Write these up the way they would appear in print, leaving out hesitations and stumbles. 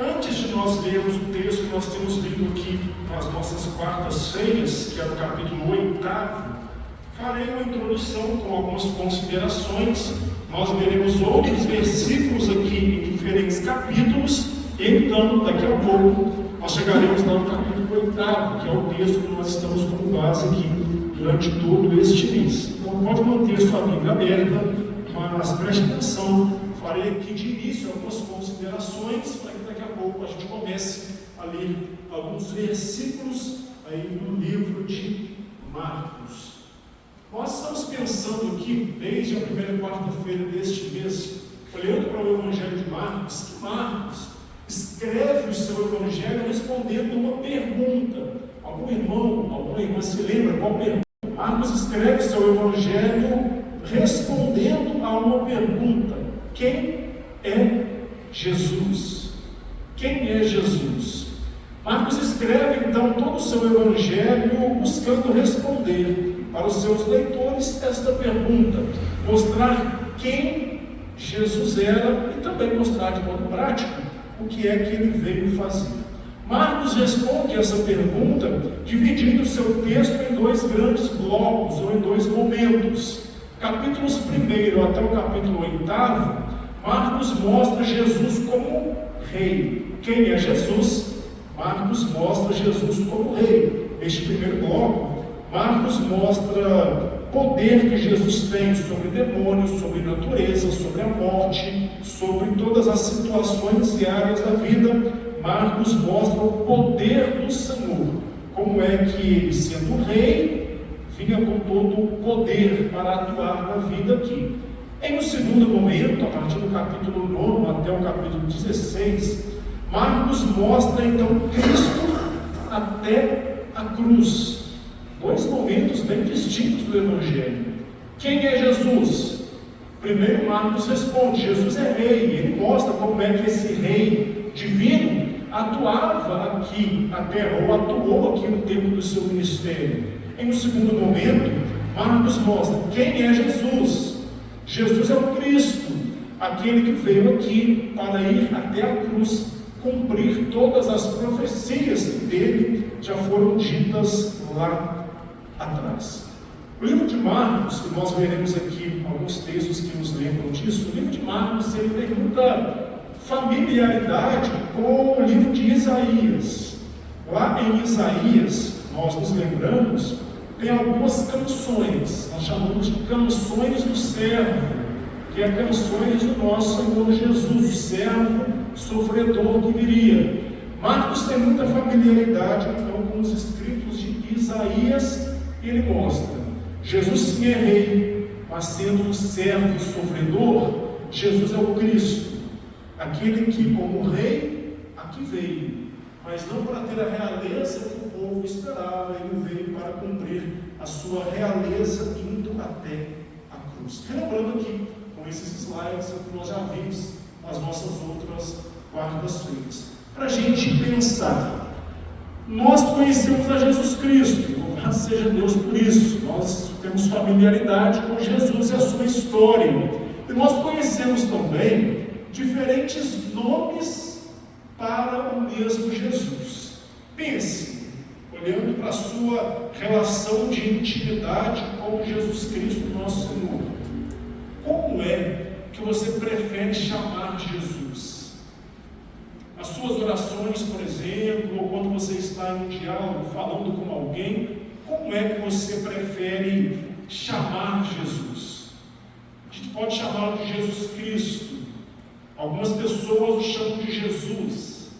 Antes de nós lermos o texto que nós temos lido aqui nas nossas quartas-feiras, que é o capítulo 8, farei uma introdução com algumas considerações. Nós leremos outros versículos aqui em diferentes capítulos, e então, daqui a pouco, nós chegaremos lá no capítulo 8, que é o texto que nós estamos como base aqui durante todo este mês. Então, pode manter sua Bíblia aberta, mas preste atenção. Farei aqui de início algumas considerações para que daqui a pouco a gente comece a ler alguns versículos aí no livro de Marcos. Nós estamos pensando aqui, desde a primeira quarta-feira deste mês, olhando para o Evangelho de Marcos, que Marcos escreve o seu Evangelho respondendo uma pergunta. Algum irmão, alguma irmã se lembra qual pergunta? Marcos escreve o seu Evangelho respondendo a uma pergunta: quem é Jesus? Quem é Jesus? Marcos escreve então todo o seu Evangelho buscando responder para os seus leitores esta pergunta, mostrar quem Jesus era e também mostrar de modo prático o que é que ele veio fazer. Marcos responde essa pergunta dividindo o seu texto em dois grandes blocos, ou em dois momentos. Capítulos 1 até o capítulo 8, Marcos mostra Jesus como rei. Quem é Jesus? Marcos mostra Jesus como rei. Neste primeiro bloco, Marcos mostra poder que Jesus tem sobre demônios, sobre natureza, sobre a morte, sobre todas as situações e áreas da vida. Marcos mostra o poder do Senhor, como é que ele, sendo rei, vinha com todo o poder para atuar na vida aqui. Em um segundo momento, a partir do capítulo 9 até o capítulo 16, Marcos mostra então Cristo até a cruz. Dois momentos bem distintos do Evangelho. Quem é Jesus? Primeiro Marcos responde: Jesus é rei. Ele mostra como é que esse rei divino atuava aqui na terra, ou atuou aqui no tempo do seu ministério. Em um segundo momento, Marcos mostra quem é Jesus. Jesus é o Cristo, aquele que veio aqui para ir até a cruz, cumprir todas as profecias dele já foram ditas lá atrás. O livro de Marcos, que nós veremos aqui alguns textos que nos lembram disso, o livro de Marcos ele tem muita familiaridade com o livro de Isaías. Lá em Isaías, nós nos lembramos, tem algumas canções, nós chamamos de canções do servo, que é canções do nosso Senhor Jesus, o servo sofredor que viria. Marcos tem muita familiaridade então com os escritos de Isaías, e ele mostra: Jesus sim é rei, mas sendo um servo sofredor, Jesus é o Cristo, aquele que como rei aqui veio, mas não para ter a realeza que o povo esperava. Ele veio para cumprir a sua realeza indo até a cruz. Relembrando aqui com esses slides o que nós já vimos nas nossas outras quartas-feiras, para a gente pensar. Nós conhecemos a Jesus Cristo, louvado seja Deus por isso. Nós temos familiaridade com Jesus e a sua história, e nós conhecemos também diferentes nomes para o mesmo Jesus. Pense, olhando para a sua relação de intimidade com Jesus Cristo, nosso Senhor, como é que você prefere chamar Jesus? Nas suas orações, por exemplo, ou quando você está em um diálogo falando com alguém, como é que você prefere chamar Jesus? A gente pode chamá-lo de Jesus Cristo. Algumas pessoas o chamam de Jesus,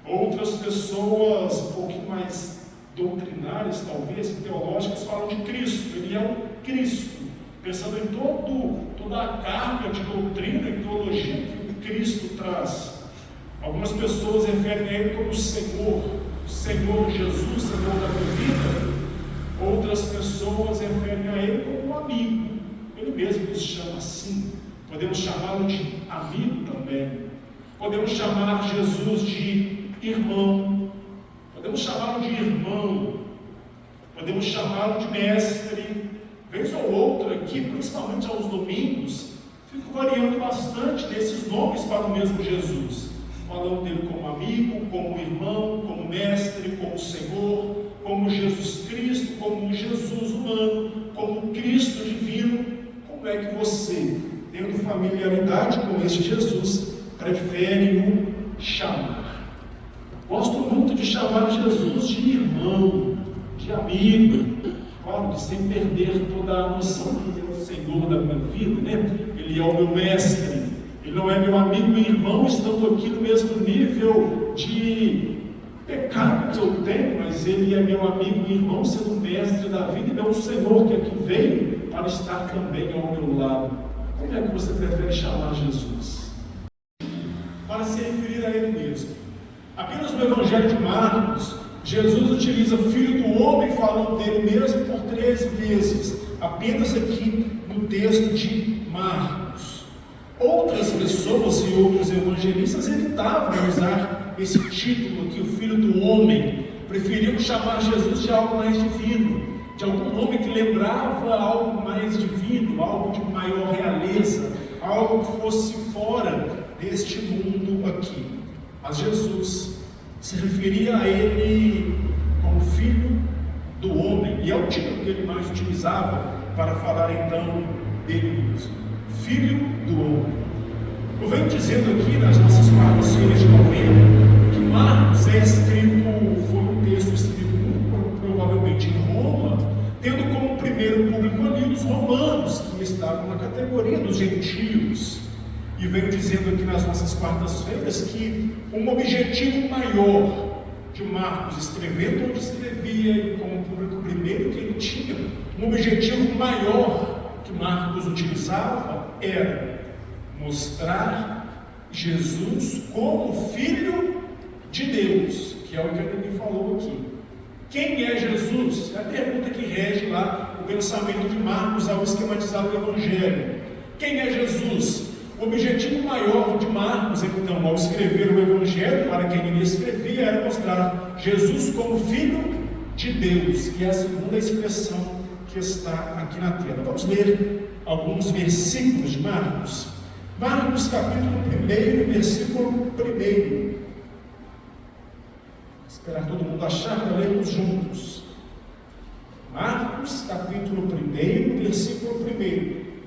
outras pessoas um pouquinho mais doutrinárias, talvez, teológicas, falam de Cristo. Ele é o Cristo, pensando em toda a carga de doutrina e teologia que o Cristo traz. Algumas pessoas referem a Ele como Senhor, Senhor Jesus, Senhor da minha vida. Outras pessoas referem a Ele como um amigo. Ele mesmo nos chama assim. Podemos chamá-lo de amigo também. Podemos chamar Jesus de irmão. Podemos chamá-lo de irmão. Podemos chamá-lo de mestre. Vez ou outra aqui, principalmente aos domingos, fico variando bastante desses nomes para o mesmo Jesus. Falando dele como como irmão, como mestre, como Senhor, como Jesus Cristo, como Jesus humano, como Cristo divino. Como é que você, tendo familiaridade com este Jesus, prefere o chamar? Gosto muito de chamar Jesus de irmão, de amigo, claro que sem perder toda a noção que Ele é o Senhor da minha vida, né? Ele é o meu mestre, Ele não é meu amigo e irmão, estando aqui no mesmo nível de pecado que eu tenho, mas Ele é meu amigo e irmão, sendo o mestre da vida, e meu Senhor que aqui veio para estar também ao meu lado. Como é que você prefere chamar Jesus? Para se referir a Ele mesmo. Apenas no Evangelho de Marcos, Jesus utiliza filho do homem falando dele mesmo por 13 vezes, apenas aqui no texto de Marcos. Outras pessoas e outros evangelistas evitavam usar esse título aqui, o filho do homem, preferiam chamar Jesus de algo mais divino, de algum nome que lembrava algo mais divino, algo de maior realeza, algo que fosse fora deste mundo aqui. Mas Jesus se referia a Ele como filho do homem, e é o título que ele mais utilizava para falar então dele mesmo, filho do homem. Eu venho dizendo aqui nas nossas quartas-feiras de novembro que Marcos é escrito, foi um texto escrito muito provavelmente em Roma, tendo como primeiro público ali os romanos, que estavam na categoria dos gentios. E venho dizendo aqui nas nossas quartas-feiras que um objetivo maior de Marcos, escrevendo onde escrevia, como público primeiro que ele tinha, um objetivo maior que Marcos utilizava era mostrar Jesus como Filho de Deus, que é o que ele falou aqui. Quem é Jesus? É a pergunta que rege lá o pensamento de Marcos ao esquematizar o Evangelho. Quem é Jesus? O objetivo maior de Marcos, então, ao escrever o Evangelho, para quem ele escrevia, era mostrar Jesus como Filho de Deus, que é a segunda expressão que está aqui na tela. Vamos ler alguns versículos de Marcos. Marcos capítulo 1, versículo 1. Esperar todo mundo achar para lermos juntos. Marcos capítulo 1, versículo 1.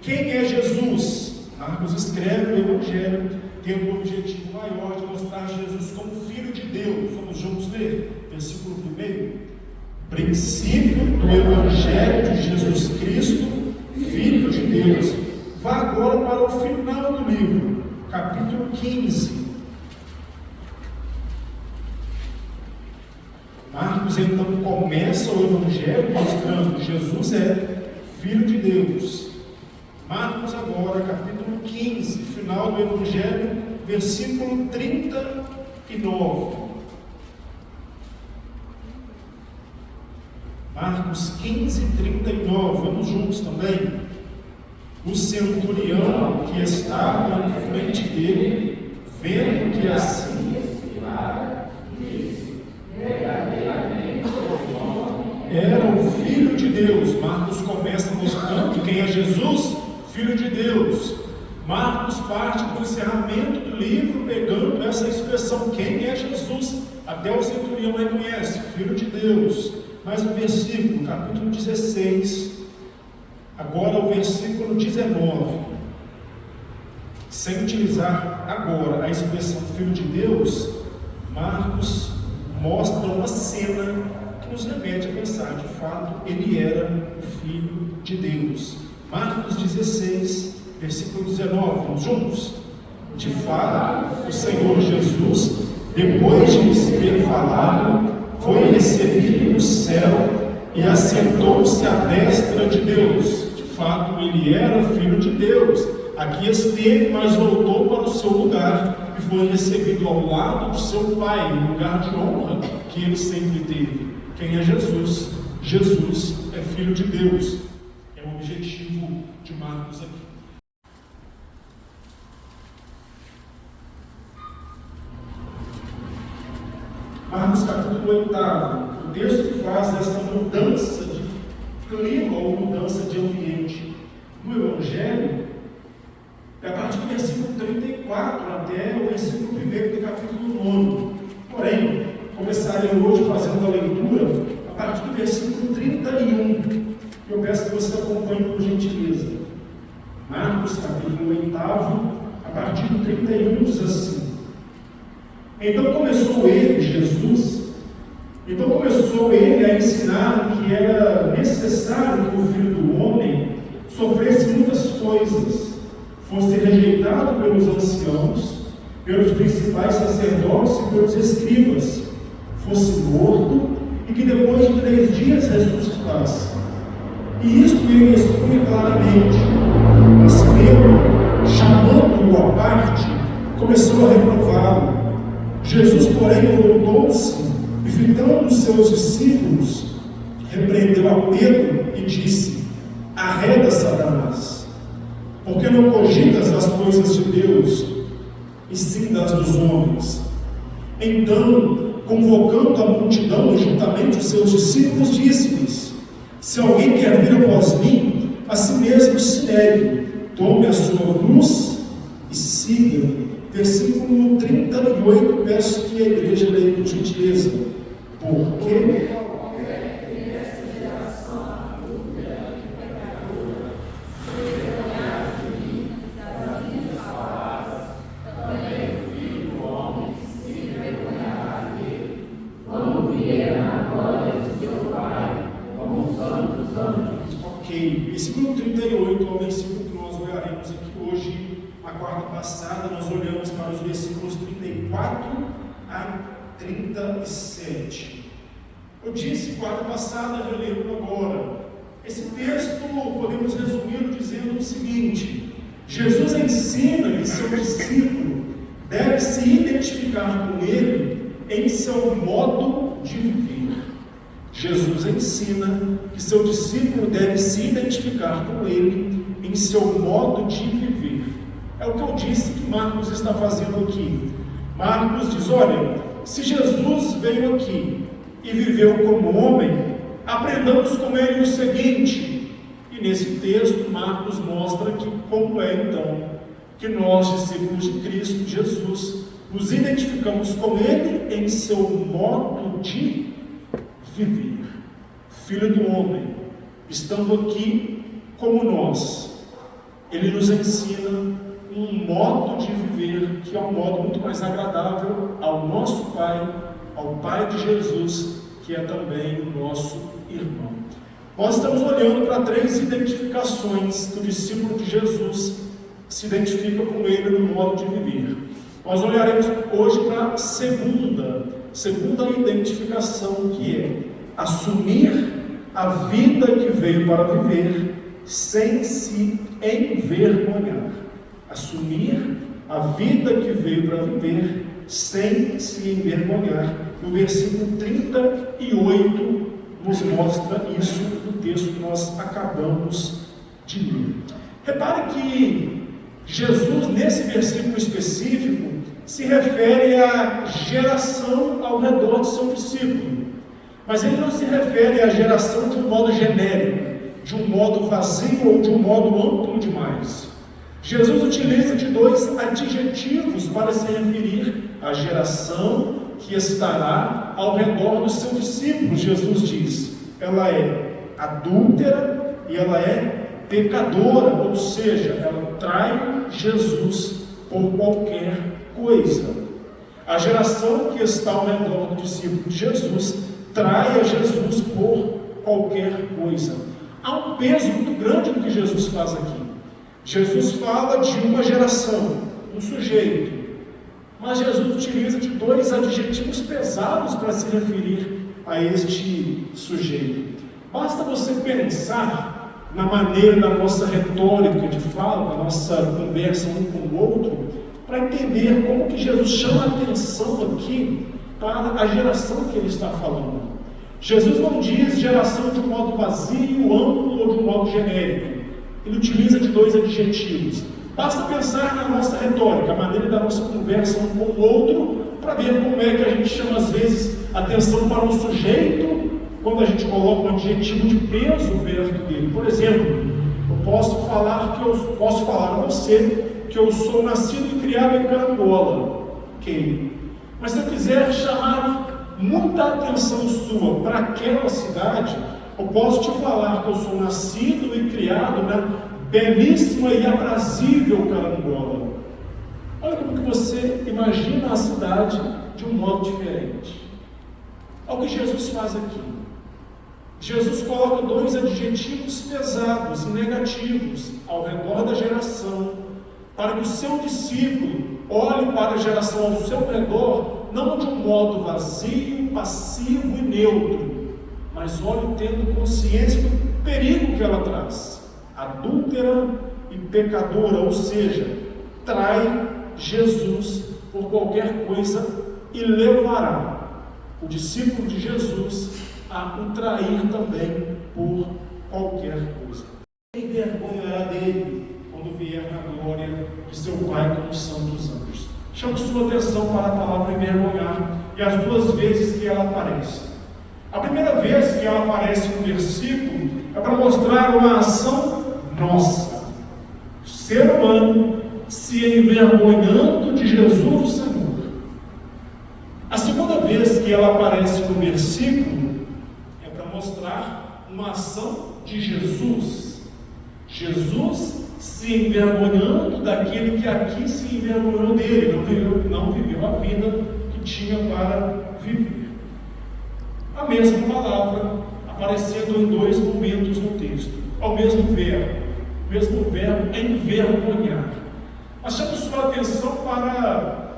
Quem é Jesus? Marcos escreve o Evangelho tendo o objetivo maior de mostrar Jesus como Filho de Deus. Vamos juntos ler? Versículo 1. Princípio do Evangelho de Jesus Cristo, Filho de Deus. Vá agora para o final do livro, capítulo 15. Marcos então começa o Evangelho mostrando Jesus é Filho de Deus. Marcos agora, capítulo 15, final do Evangelho, versículo 39. Marcos 15, 39, vamos juntos também. O centurião que estava na frente dele, vendo que assim era o Filho de Deus. Marcos começa mostrando quem é Jesus, Filho de Deus. Marcos parte do encerramento do livro pegando essa expressão, quem é Jesus? Até o centurião reconhece, Filho de Deus. Mais um versículo, capítulo 16, agora o versículo 19. Sem utilizar agora a expressão Filho de Deus, Marcos mostra uma cena que nos remete a pensar, de fato, ele era o Filho de Deus. Marcos 16, versículo 19, vamos juntos? De fato, o Senhor Jesus, depois de lhes ter falado, foi recebido no céu e assentou-se à destra de Deus. De fato, ele era Filho de Deus. Aqui esteve, mas voltou para o seu lugar e foi recebido ao lado de seu Pai, no lugar de honra que ele sempre teve. Quem é Jesus? Jesus é Filho de Deus. É o objetivo de Marcos aqui. Marcos capítulo 8, o texto que faz essa mudança de clima ou mudança de ambiente no Evangelho é a partir do versículo 34 até o versículo 1 do capítulo 9. Porém, a partir do 31, diz assim: Então começou ele a ensinar que era necessário que o Filho do Homem sofresse muitas coisas, fosse rejeitado pelos anciãos, pelos principais sacerdotes e pelos escribas, fosse morto e que depois de 3 dias ressuscitasse. E isto ele expunha claramente. Mas Pedro, chamando-o à parte, começou a reprová-lo. Jesus, porém, voltou-se e, fitando os seus discípulos, repreendeu a Pedro e disse: Arreda, Satanás, porque não cogitas das coisas de Deus, e sim das dos homens. Então, convocando a multidão e juntamente os seus discípulos, disse-lhes: Se alguém quer vir após mim, a si mesmo se negue, tome a sua cruz e siga. Versículo 38, peço que a igreja leia com gentileza. Porque versículo 38 é o versículo que nós olharemos aqui hoje. A quarta passada nós olhamos para os versículos 34 a 37. Eu disse quarta passada, relendo agora. Esse texto podemos resumir dizendo o seguinte: Jesus ensina que seu discípulo deve se identificar com ele em seu modo de viver. Jesus ensina que seu discípulo deve se identificar com ele em seu modo de viver. É o que eu disse que Marcos está fazendo aqui. Marcos diz: olha, se Jesus veio aqui e viveu como homem, aprendamos com ele o seguinte. E nesse texto Marcos mostra que como é então que nós, discípulos de Cristo Jesus, nos identificamos com ele em seu modo de viver. Filho do homem, estando aqui como nós, ele nos ensina um modo de viver que é um modo muito mais agradável ao nosso Pai, ao Pai de Jesus, que é também o nosso irmão. Nós estamos olhando para 3 identificações que o discípulo de Jesus se identifica com ele no modo de viver. Nós olharemos hoje para a segunda identificação, que é assumir a vida que veio para viver sem se envergonhar. Assumir a vida que veio para viver sem se envergonhar. No versículo 38 nos mostra isso no texto que nós acabamos de ler. Repare que Jesus, nesse versículo específico, se refere à geração ao redor de seu discípulo. Mas ele não se refere à geração de um modo genérico, de um modo vazio ou de um modo amplo demais. Jesus utiliza de 2 adjetivos para se referir à geração que estará ao redor do seu discípulo. Jesus diz: ela é adúltera e ela é pecadora, ou seja, ela trai Jesus por qualquer coisa. A geração que está ao redor do discípulo de Jesus trai a Jesus por qualquer coisa. Há um peso muito grande no que Jesus faz aqui. Jesus fala de uma geração, um sujeito, mas Jesus utiliza de 2 adjetivos pesados para se referir a este sujeito. Basta você pensar na maneira da nossa retórica de fala, da nossa conversa um com o outro, para entender como que Jesus chama a atenção aqui para a geração que ele está falando. Jesus não diz geração de um modo vazio, amplo ou de um modo genérico. Ele utiliza de 2 adjetivos. Basta pensar na nossa retórica, a maneira da nossa conversa um com o outro, para ver como é que a gente chama às vezes atenção para um sujeito, quando a gente coloca um adjetivo de peso perto dele. Por exemplo, eu posso falar a você que eu sou nascido e criado em Carangola. Ok. Mas se eu quiser chamar muita atenção sua para aquela cidade, eu posso te falar que eu sou nascido e criado na belíssima e aprazível carangola. Olha como que você imagina a cidade de um modo diferente. Olha o que Jesus faz aqui. Jesus coloca dois adjetivos pesados e negativos ao redor da geração, para que o seu discípulo olhe para a geração ao seu redor, não de um modo vazio, passivo e neutro, mas olhe tendo consciência do perigo que ela traz. Adúltera e pecadora, ou seja, trai Jesus por qualquer coisa e levará o discípulo de Jesus a o trair também por qualquer coisa. Envergonhará dele quando vier na glória de seu Pai com os santos anjos. Chamo sua atenção para a palavra envergonhar e as duas vezes que ela aparece. A primeira vez que ela aparece no versículo é para mostrar uma ação nossa. O ser humano se envergonhando de Jesus, o Senhor. A segunda vez que ela aparece no versículo é para mostrar uma ação de Jesus. Jesus se envergonhando daquele que aqui se envergonhou dele, não viveu a vida que tinha para viver. A mesma palavra aparecendo em dois momentos no texto, ao mesmo verbo envergonhar. Mas chamo sua atenção para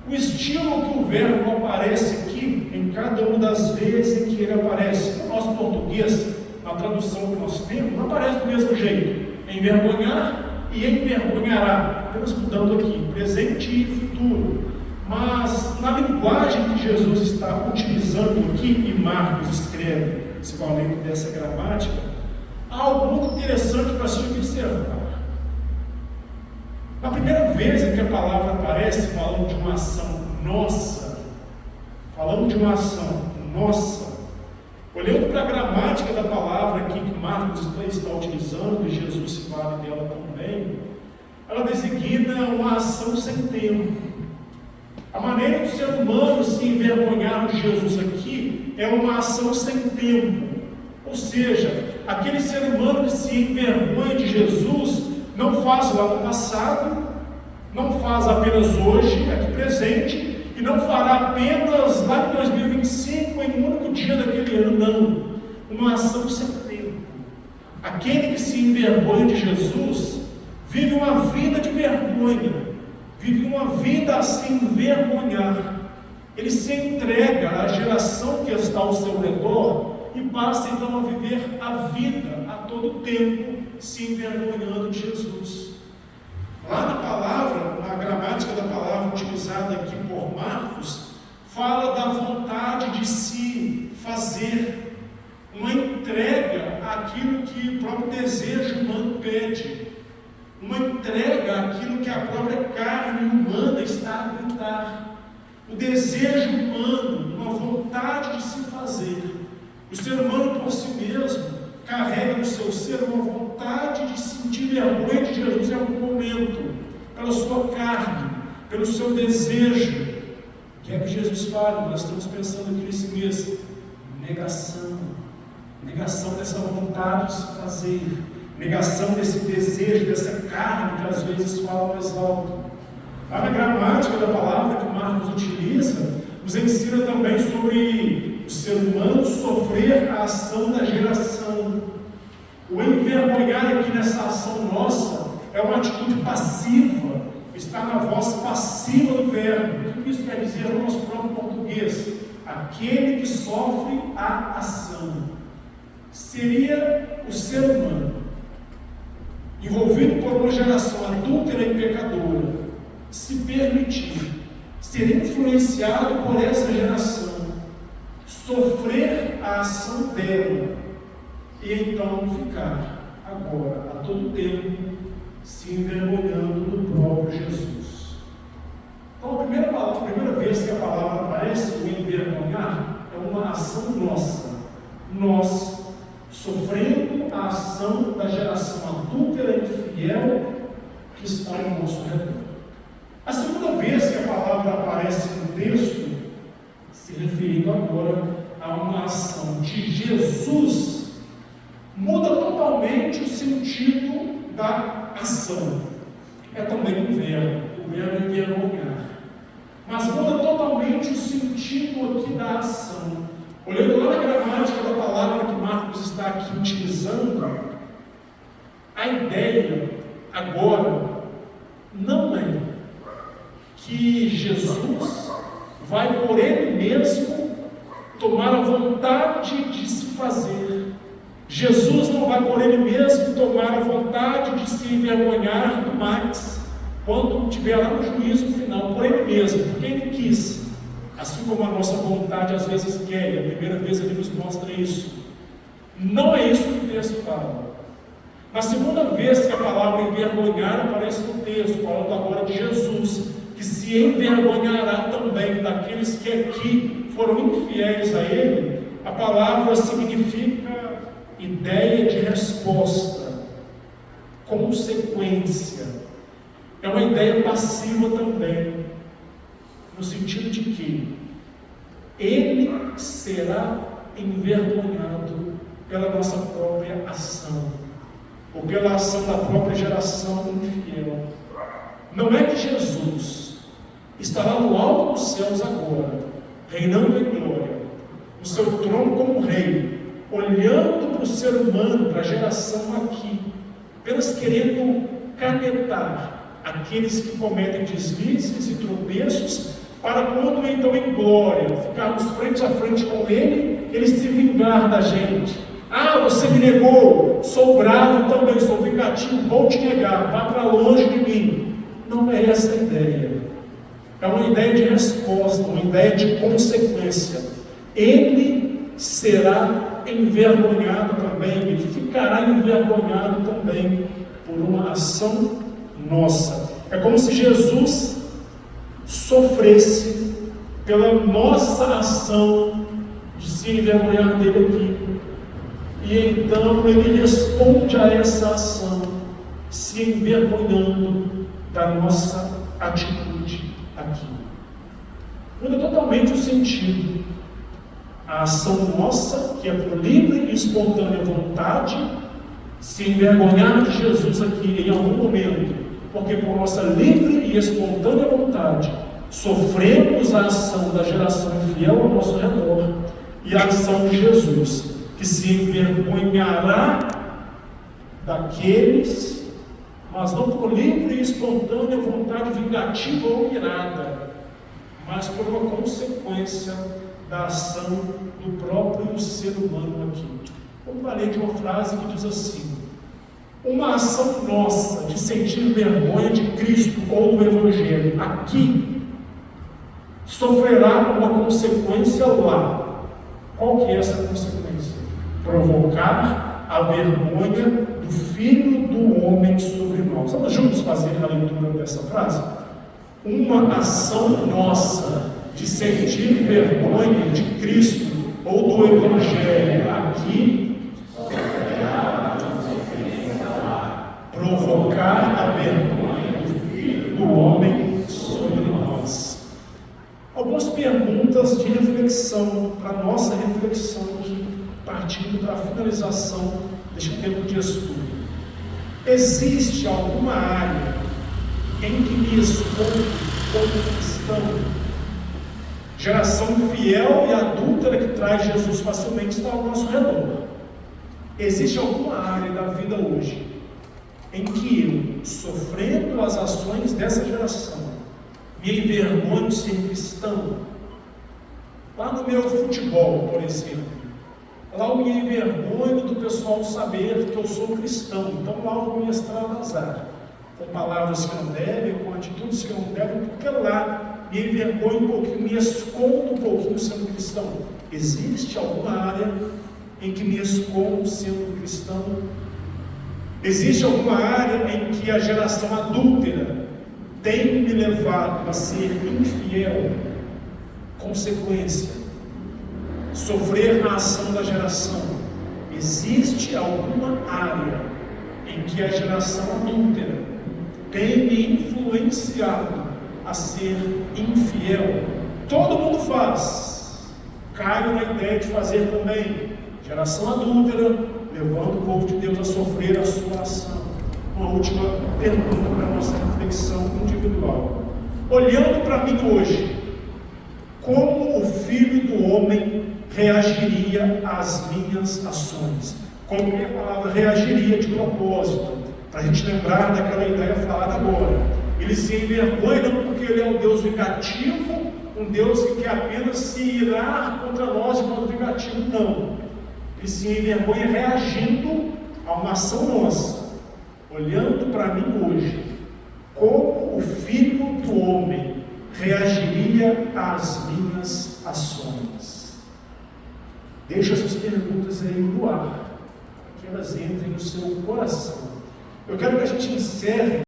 o estilo que o verbo aparece aqui, em cada uma das vezes em que ele aparece. No nosso português, na tradução que nós temos, não aparece do mesmo jeito. Envergonhar e envergonhará, apenas mudando aqui, presente e futuro. Mas na linguagem que Jesus está utilizando aqui, e Marcos escreve, se valendo dessa gramática, há algo muito interessante para se observar. Na primeira vez em que a palavra aparece falando de uma ação nossa, olhando para a gramática da palavra aqui que Marcos está utilizando, e Jesus se vale dela também, ela designa uma ação sem tempo. A maneira do ser humano se envergonhar de Jesus aqui é uma ação sem tempo. Ou seja, aquele ser humano que se envergonha de Jesus não faz lá no passado, não faz apenas hoje, aqui presente, e não fará apenas lá em 2025, em um único dia daquele ano, não. Uma ação sem tempo. Aquele que se envergonha de Jesus vive uma vida de vergonha, vive uma vida a se envergonhar. Ele se entrega à geração que está ao seu redor e passa então a viver a vida a todo tempo se envergonhando de Jesus. Lá na palavra, na gramática da palavra utilizada aqui por Marcos, fala da vontade de se fazer, uma entrega àquilo que o próprio desejo humano pede, uma entrega àquilo que a própria carne humana está a gritar, o desejo humano, uma vontade de se fazer. O ser humano por si mesmo carrega no seu ser uma vontade de sentir vergonha de Jesus em algum momento, pela sua carne, pelo seu desejo. O que é que Jesus fala? Nós estamos pensando aqui nesse mês. Negação dessa vontade de se fazer, negação desse desejo, dessa carne que às vezes fala mais alto. Lá na gramática da palavra que Marcos utiliza, nos ensina também sobre o ser humano sofrer a ação da geração. O envergonhar aqui nessa ação nossa é uma atitude passiva, está na voz passiva do verbo. O que isso quer dizer no nosso próprio português? Aquele que sofre a ação. Seria o ser humano, envolvido por uma geração adúltera e pecadora, se permitir ser influenciado por essa geração, sofrer a ação dela, e então ficar agora, a todo tempo, se envergonhando do próprio Jesus. Então a primeira vez que a palavra aparece, o envergonhar, é uma ação nossa. Nós sofrendo a ação da geração adúltera e infiel que está ao nosso redor. A segunda vez que a palavra aparece no texto, se referindo agora a uma ação de Jesus, muda totalmente o sentido da ação. É também um verbo, o verbo envergonhar. Mas muda totalmente o sentido aqui da ação. Olhando lá na gramática da palavra que Marcos está aqui utilizando, a ideia agora não é que Jesus vai por ele mesmo tomar a vontade de se fazer. Jesus não vai por ele mesmo tomar a vontade de se envergonhar do Max quando estiver lá no juízo final, por ele mesmo, porque ele quis, assim como a nossa vontade às vezes quer, e a primeira vez ele nos mostra isso. Não é isso que o texto fala. Na segunda vez que a palavra envergonhar aparece no texto, falando agora de Jesus, que se envergonhará também daqueles que aqui foram infiéis a ele, a palavra significa ideia de resposta, consequência. É uma ideia passiva também, no sentido de que ele será envergonhado pela nossa própria ação, ou pela ação da própria geração infiel. Não é que Jesus estará no alto dos céus agora, reinando em glória, no seu trono como rei, olhando para o ser humano, para a geração aqui, apenas querendo canetar aqueles que cometem deslizes e tropeços, para quando então em glória, ficarmos frente a frente com ele, ele se vingar da gente. Ah, você me negou, sou bravo também, sou vingativo, vou te negar, vá para longe de mim. Não é essa a ideia. É uma ideia de resposta, uma ideia de consequência. Ele será envergonhado também, ele ficará envergonhado também por uma ação nossa. É como se Jesus sofresse pela nossa ação de se envergonhar dele aqui. E então ele responde a essa ação, se envergonhando da nossa atitude aqui. Muda totalmente o sentido. A ação nossa, que é por livre e espontânea vontade, se envergonhar de Jesus aqui em algum momento, porque por nossa livre e espontânea vontade sofremos a ação da geração infiel ao nosso redor e a ação de Jesus, que se envergonhará daqueles, mas não por livre e espontânea vontade vingativa ou irada, mas por uma consequência da ação do próprio ser humano aqui. Vamos ler de uma frase que diz assim: uma ação nossa de sentir vergonha de Cristo ou do Evangelho aqui sofrerá uma consequência lá. Qual que é essa consequência? Provocar a vergonha do Filho do Homem sobre nós. Vamos juntos fazer a leitura dessa frase? Uma ação nossa de sentir vergonha de Cristo ou do Evangelho aqui provocar a vergonha do Filho do Homem sobre nós. Algumas perguntas de reflexão, para nossa reflexão aqui, partindo para a finalização deste tempo de estudo. Existe alguma área em que me escondo como cristão? Geração fiel e adúltera que traz Jesus facilmente está ao nosso redor. Existe alguma área da vida hoje em que eu, sofrendo as ações dessa geração, me envergonho de ser cristão? Lá no meu futebol, por exemplo, lá eu me envergonho do pessoal saber que eu sou cristão, então lá eu vou me extravasar, com palavras que não devem, com atitudes que não devem, porque lá me envergonho um pouquinho, me escondo um pouquinho sendo cristão. Existe alguma área em que me escondo sendo cristão? Existe alguma área em que a geração adúltera tem me levado a ser infiel? Consequência: sofrer a ação da geração. Existe alguma área em que a geração adúltera tem me influenciado a ser infiel? Todo mundo faz. Caio na ideia de fazer também. Geração adúltera levando o povo de Deus a sofrer a sua ação. uma última pergunta para a nossa reflexão individual. Olhando para mim hoje, como o Filho do Homem reagiria às minhas ações? Como que a palavra reagiria de propósito? Para a gente lembrar daquela ideia falada agora. Ele se envergonha não porque ele é um Deus vingativo, um Deus que quer apenas se irar contra nós de modo vingativo, não. Ele se envergonha reagindo a uma ação nossa. Olhando para mim hoje, como o Filho do Homem reagiria às minhas ações? Deixa essas perguntas aí no ar, que elas entrem no seu coração. Eu quero que a gente encerre